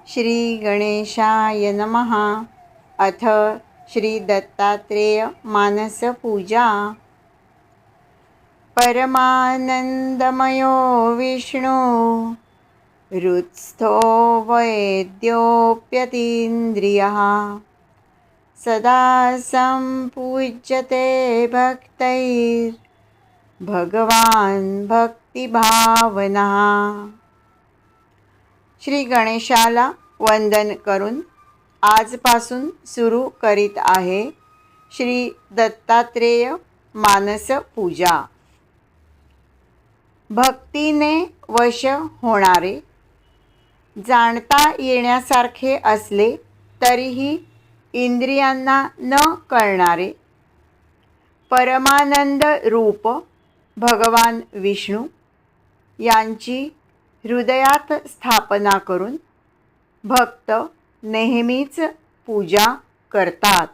श्री गणेशाय नमः। अथ श्री दत्तात्रेय मानस पूजा। परमानंदमयो विष्णु हृत्स्थो वैद्योऽप्यतीन्द्रियः सदा संपूज्यते भक्तैर्भगवान् भक्तिभावनः। श्री गणेशाला वंदन करून आजपासून सुरू करीत आहे श्री दत्तात्रेय मानस पूजा। भक्तीने वश होणारे, जाणता येण्यासारखे असले तरीही इंद्रियांना न कळणारे, परमानंद रूप भगवान विष्णू यांची हृदयात स्थापना करून भक्त नेहमीच पूजा करतात।